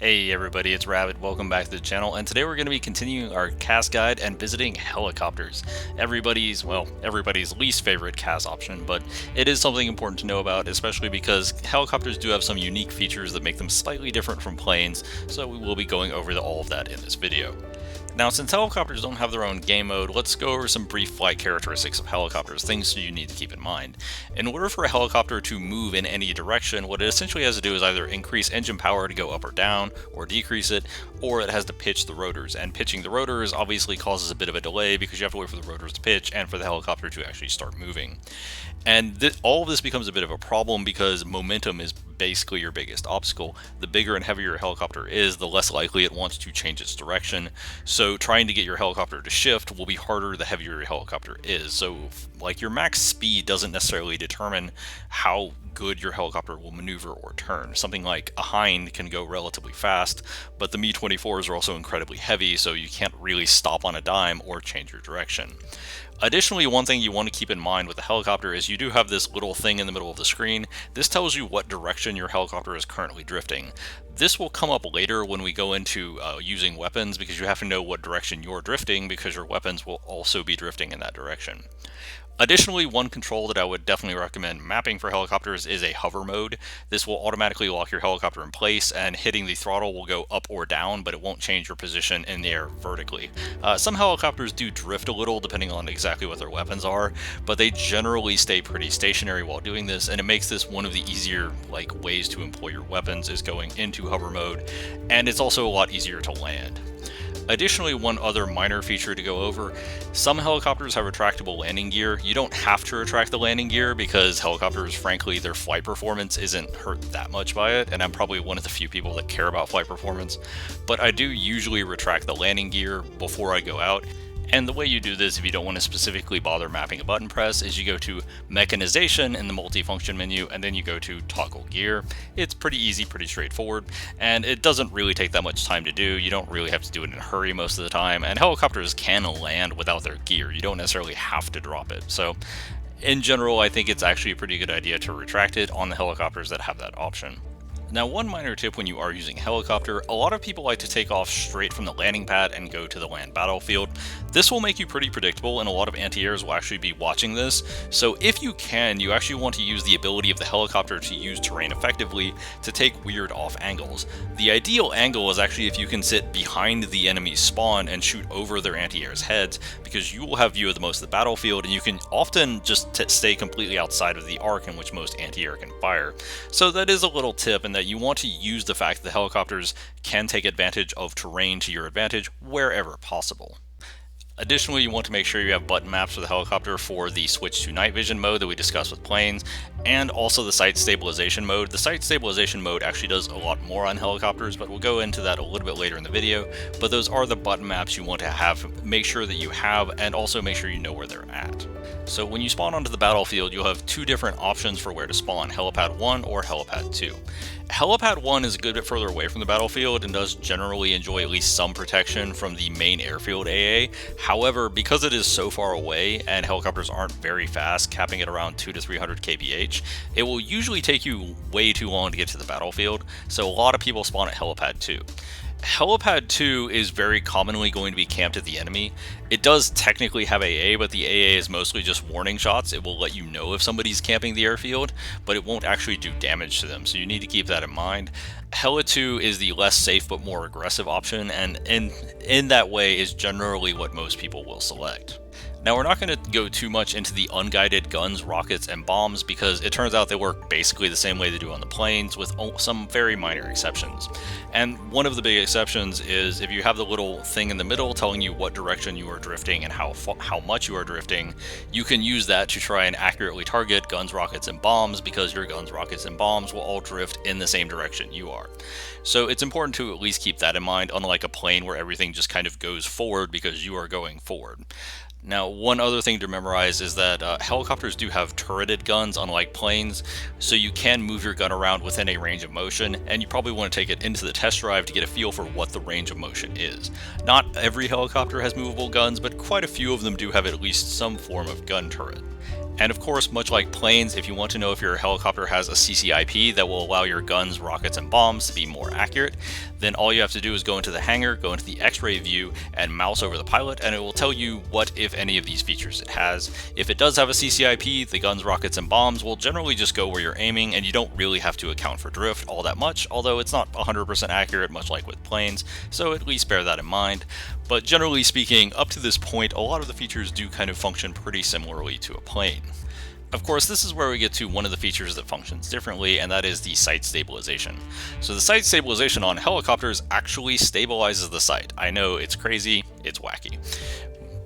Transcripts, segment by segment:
Hey everybody, it's Rabbit. Welcome back to the channel, and today we're going to be continuing our CAS guide and visiting helicopters. Everybody's least favorite CAS option, but it is something important to know about, especially because helicopters do have some unique features that make them slightly different from planes, so we will be going over all of that in this video. Now, since helicopters don't have their own game mode, let's go over some brief flight characteristics of helicopters, things you need to keep in mind. In order for a helicopter to move in any direction, what it essentially has to do is either increase engine power to go up or down, or decrease it, or it has to pitch the rotors. And pitching the rotors obviously causes a bit of a delay because you have to wait for the rotors to pitch and for the helicopter to actually start moving. And all of this becomes a bit of a problem because momentum is basically your biggest obstacle. The bigger and heavier your helicopter is, the less likely it wants to change its direction. So trying to get your helicopter to shift will be harder the heavier your helicopter is. So like your max speed doesn't necessarily determine how good your helicopter will maneuver or turn. Something like a Hind can go relatively fast, but the Mi-24s are also incredibly heavy, so you can't really stop on a dime or change your direction. Additionally, one thing you want to keep in mind with the helicopter is you do have this little thing in the middle of the screen. This tells you what direction your helicopter is currently drifting. This will come up later when we go into using weapons, because you have to know what direction you're drifting because your weapons will also be drifting in that direction. Additionally, one control that I would definitely recommend mapping for helicopters is a hover mode. This will automatically lock your helicopter in place, and hitting the throttle will go up or down, but it won't change your position in the air vertically. Some helicopters do drift a little depending on exactly what their weapons are, but they generally stay pretty stationary while doing this, and it makes this one of the easier ways to employ your weapons is going into hover mode, and it's also a lot easier to land. Additionally, one other minor feature to go over, some helicopters have retractable landing gear. You don't have to retract the landing gear because helicopters, frankly, their flight performance isn't hurt that much by it, and I'm probably one of the few people that care about flight performance, but I do usually retract the landing gear before I go out. And the way you do this, if you don't want to specifically bother mapping a button press, is you go to Mechanization in the multifunction menu, and then you go to Toggle Gear. It's pretty easy, pretty straightforward, and it doesn't really take that much time to do. You don't really have to do it in a hurry most of the time, and helicopters can land without their gear. You don't necessarily have to drop it. So in general, I think it's actually a pretty good idea to retract it on the helicopters that have that option. Now, one minor tip when you are using a helicopter, a lot of people like to take off straight from the landing pad and go to the land battlefield. This will make you pretty predictable, and a lot of anti-airs will actually be watching this. So if you can, you actually want to use the ability of the helicopter to use terrain effectively to take weird off angles. The ideal angle is actually if you can sit behind the enemy's spawn and shoot over their anti-airs' heads, because you will have view of the most of the battlefield, and you can often just stay completely outside of the arc in which most anti-air can fire. So that is a little tip, and that you want to use the fact that the helicopters can take advantage of terrain to your advantage wherever possible. Additionally, you want to make sure you have button maps for the helicopter for the switch to night vision mode that we discussed with planes, and also the sight stabilization mode. The sight stabilization mode actually does a lot more on helicopters, but we'll go into that a little bit later in the video. But those are the button maps you want to have, make sure that you have, and also make sure you know where they're at. So when you spawn onto the battlefield, you'll have two different options for where to spawn, Helipad 1 or Helipad 2. Helipad 1 is a good bit further away from the battlefield and does generally enjoy at least some protection from the main airfield AA. However, because it is so far away and helicopters aren't very fast, capping at around 200 to 300 kph, it will usually take you way too long to get to the battlefield, so a lot of people spawn at Helipad 2. Helipad 2 is very commonly going to be camped at the enemy. It does technically have AA, but the AA is mostly just warning shots. It will let you know if somebody's camping the airfield, but it won't actually do damage to them, so you need to keep that in mind. Heli 2 is the less safe but more aggressive option, and in that way is generally what most people will select. Now, we're not going to go too much into the unguided guns, rockets, and bombs because it turns out they work basically the same way they do on the planes, with some very minor exceptions. And one of the big exceptions is if you have the little thing in the middle telling you what direction you are drifting and how much you are drifting, you can use that to try and accurately target guns, rockets, and bombs, because your guns, rockets, and bombs will all drift in the same direction you are. So it's important to at least keep that in mind, unlike a plane where everything just kind of goes forward because you are going forward. Now, one other thing to memorize is that helicopters do have turreted guns, unlike planes, so you can move your gun around within a range of motion, and you probably want to take it into the test drive to get a feel for what the range of motion is. Not every helicopter has movable guns, but quite a few of them do have at least some form of gun turret. And of course, much like planes, if you want to know if your helicopter has a CCIP that will allow your guns, rockets, and bombs to be more accurate, then all you have to do is go into the hangar, go into the X-ray view, and mouse over the pilot, and it will tell you what, if any, of these features it has. If it does have a CCIP, the guns, rockets, and bombs will generally just go where you're aiming, and you don't really have to account for drift all that much, although it's not 100% accurate, much like with planes, so at least bear that in mind. But generally speaking, up to this point, a lot of the features do kind of function pretty similarly to a plane. Of course, this is where we get to one of the features that functions differently, and that is the sight stabilization. So the sight stabilization on helicopters actually stabilizes the sight. I know it's crazy, it's wacky.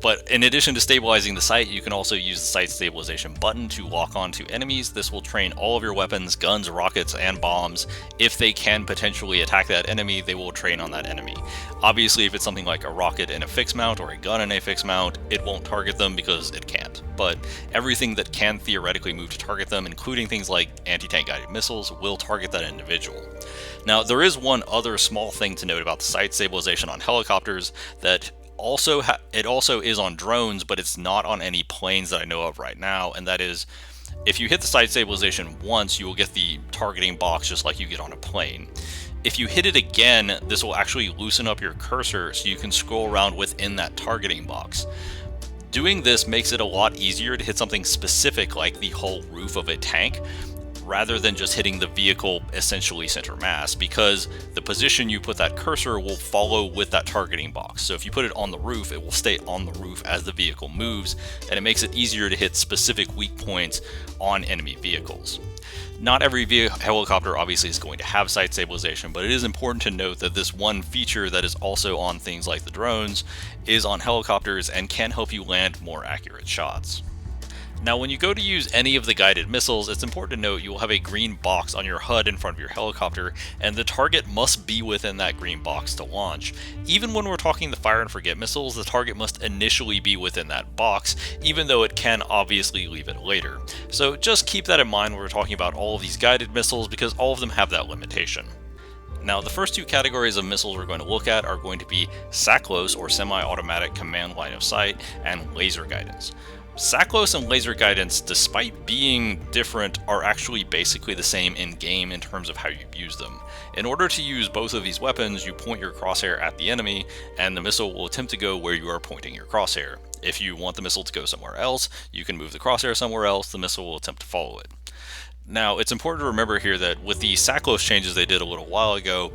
But in addition to stabilizing the sight, you can also use the sight stabilization button to lock onto enemies. This will train all of your weapons, guns, rockets, and bombs. If they can potentially attack that enemy, they will train on that enemy. Obviously, if it's something like a rocket in a fixed mount or a gun in a fixed mount, it won't target them because it can't. But everything that can theoretically move to target them, including things like anti-tank guided missiles, will target that individual. Now, there is one other small thing to note about the sight stabilization on helicopters that it also is on drones, but it's not on any planes that I know of right now, and that is, if you hit the sight stabilization once, you will get the targeting box just like you get on a plane. If you hit it again, this will actually loosen up your cursor so you can scroll around within that targeting box. Doing this makes it a lot easier to hit something specific like the whole roof of a tank, rather than just hitting the vehicle essentially center mass, because the position you put that cursor will follow with that targeting box. So if you put it on the roof, it will stay on the roof as the vehicle moves, and it makes it easier to hit specific weak points on enemy vehicles. Not every helicopter obviously is going to have sight stabilization, but it is important to note that this one feature that is also on things like the drones is on helicopters and can help you land more accurate shots. Now, when you go to use any of the guided missiles, it's important to note you will have a green box on your HUD in front of your helicopter, and the target must be within that green box to launch. Even when we're talking the fire and forget missiles, the target must initially be within that box, even though it can obviously leave it later. So just keep that in mind when we're talking about all of these guided missiles, because all of them have that limitation. Now, the first two categories of missiles we're going to look at are going to be SACLOS, or Semi-Automatic Command Line of Sight, and Laser Guidance. SACLOS and laser guidance, despite being different, are actually basically the same in-game in terms of how you use them. In order to use both of these weapons, you point your crosshair at the enemy, and the missile will attempt to go where you are pointing your crosshair. If you want the missile to go somewhere else, you can move the crosshair somewhere else, the missile will attempt to follow it. Now, it's important to remember here that with the SACLOS changes they did a little while ago,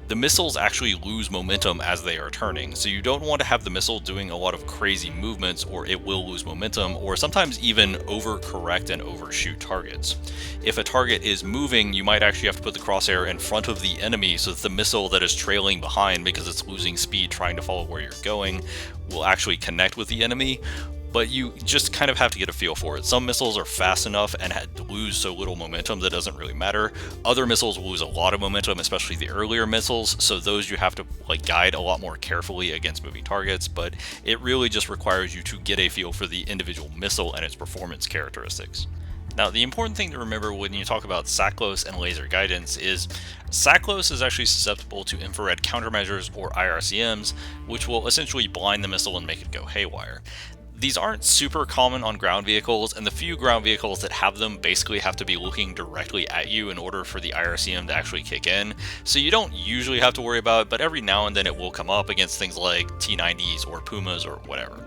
the missiles actually lose momentum as they are turning, so you don't want to have the missile doing a lot of crazy movements, or it will lose momentum, or sometimes even overcorrect and overshoot targets. If a target is moving, you might actually have to put the crosshair in front of the enemy so that the missile that is trailing behind, because it's losing speed trying to follow where you're going, will actually connect with the enemy. But you just kind of have to get a feel for it. Some missiles are fast enough and lose so little momentum that doesn't really matter. Other missiles will lose a lot of momentum, especially the earlier missiles, so those you have to guide a lot more carefully against moving targets, but it really just requires you to get a feel for the individual missile and its performance characteristics. Now, the important thing to remember when you talk about SACLOS and laser guidance is SACLOS is actually susceptible to infrared countermeasures, or IRCMs, which will essentially blind the missile and make it go haywire. These aren't super common on ground vehicles, and the few ground vehicles that have them basically have to be looking directly at you in order for the IRCM to actually kick in, so you don't usually have to worry about it, but every now and then it will come up against things like T-90s or Pumas or whatever.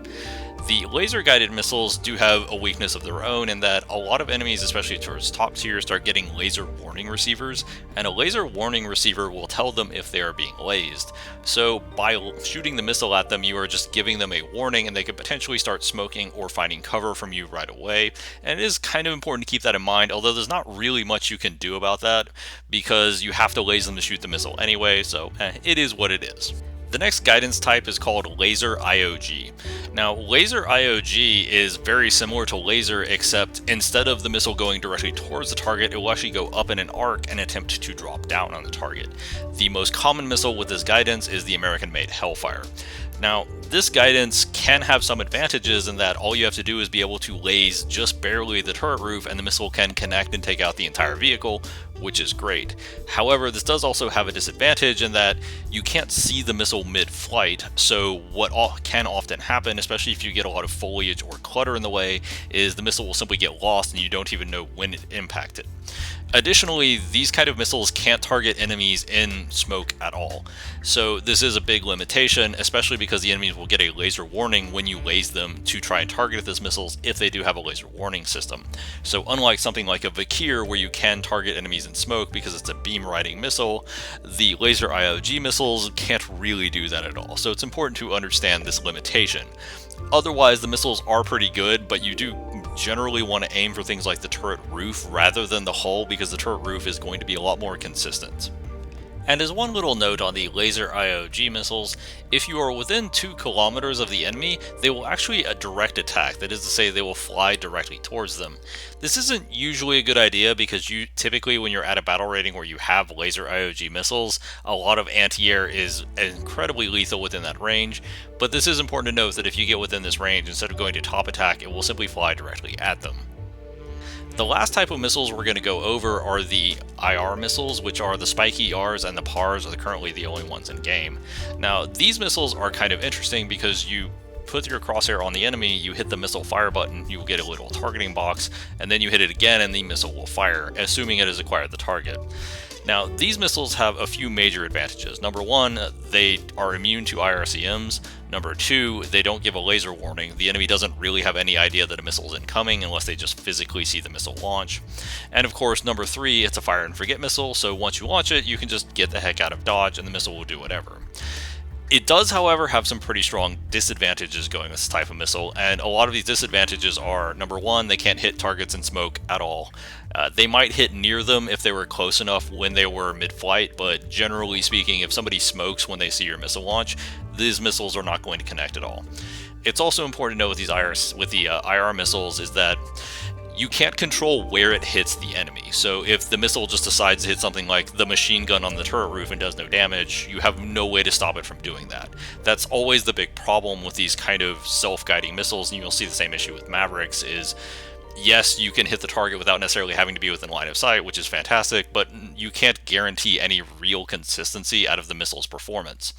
The laser-guided missiles do have a weakness of their own in that a lot of enemies, especially towards top tier, start getting laser warning receivers, and a laser warning receiver will tell them if they are being lased. So by shooting the missile at them, you are just giving them a warning, and they could potentially start smoking or finding cover from you right away. And it is kind of important to keep that in mind, although there's not really much you can do about that, because you have to laze them to shoot the missile anyway, so it is what it is. The next guidance type is called Laser IOG. Now, Laser IOG is very similar to laser, except instead of the missile going directly towards the target, it will actually go up in an arc and attempt to drop down on the target. The most common missile with this guidance is the American-made Hellfire. Now, this guidance can have some advantages in that all you have to do is be able to laze just barely the turret roof and the missile can connect and take out the entire vehicle, which is great. However, this does also have a disadvantage in that you can't see the missile mid-flight, so what can often happen, especially if you get a lot of foliage or clutter in the way, is the missile will simply get lost and you don't even know when it impacted. Additionally, these kind of missiles can't target enemies in smoke at all. So this is a big limitation, especially because the enemies will get a laser warning when you laze them to try and target these missiles if they do have a laser warning system. So unlike something like a Vakir where you can target enemies in smoke because it's a beam riding missile, the laser IOG missiles can't really do that at all. So it's important to understand this limitation. Otherwise, the missiles are pretty good, but you do generally want to aim for things like the turret roof rather than the hull because the turret roof is going to be a lot more consistent. And as one little note on the laser IOG missiles, if you are within 2 kilometers of the enemy, they will actually a direct attack, that is to say they will fly directly towards them. This isn't usually a good idea because you typically when you're at a battle rating where you have laser IOG missiles, a lot of anti-air is incredibly lethal within that range, but this is important to note that if you get within this range, instead of going to top attack, it will simply fly directly at them. The last type of missiles we're going to go over are the IR missiles, which are the spiky ERs and the PARs are currently the only ones in game. Now, these missiles are kind of interesting because you put your crosshair on the enemy, you hit the missile fire button, you will get a little targeting box, and then you hit it again and the missile will fire, assuming it has acquired the target. Now, these missiles have a few major advantages. Number one, they are immune to IRCMs. Number two, they don't give a laser warning. The enemy doesn't really have any idea that a missile is incoming unless they just physically see the missile launch. And of course, number three, it's a fire and forget missile, so once you launch it, you can just get the heck out of dodge and the missile will do whatever. It does, however, have some pretty strong disadvantages going with this type of missile, and a lot of these disadvantages are, number one, they can't hit targets in smoke at all. They might hit near them if they were close enough when they were mid-flight, but generally speaking, if somebody smokes when they see your missile launch, these missiles are not going to connect at all. It's also important to know with these IR missiles is that you can't control where it hits the enemy. So if the missile just decides to hit something like the machine gun on the turret roof and does no damage, you have no way to stop it from doing that. That's always the big problem with these kind of self-guiding missiles, and you'll see the same issue with Mavericks is, yes, you can hit the target without necessarily having to be within line of sight, which is fantastic, but you can't guarantee any real consistency out of the missile's performance.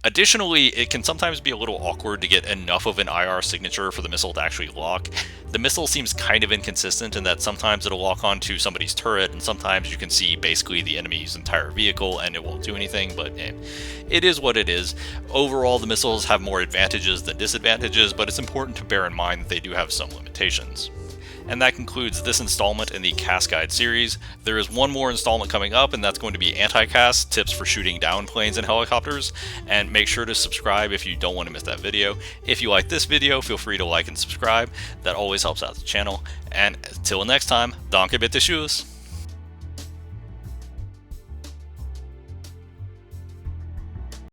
Additionally, it can sometimes be a little awkward to get enough of an IR signature for the missile to actually lock. The missile seems kind of inconsistent in that sometimes it'll lock onto somebody's turret, and sometimes you can see basically the enemy's entire vehicle and it won't do anything, but it is what it is. Overall, the missiles have more advantages than disadvantages, but it's important to bear in mind that they do have some limitations. And that concludes this installment in the CAS Guide series. There is one more installment coming up, and that's going to be anti-CAS, tips for shooting down planes and helicopters. And make sure to subscribe if you don't want to miss that video. If you like this video, feel free to like and subscribe. That always helps out the channel. And until next time, danke bitte tschüss.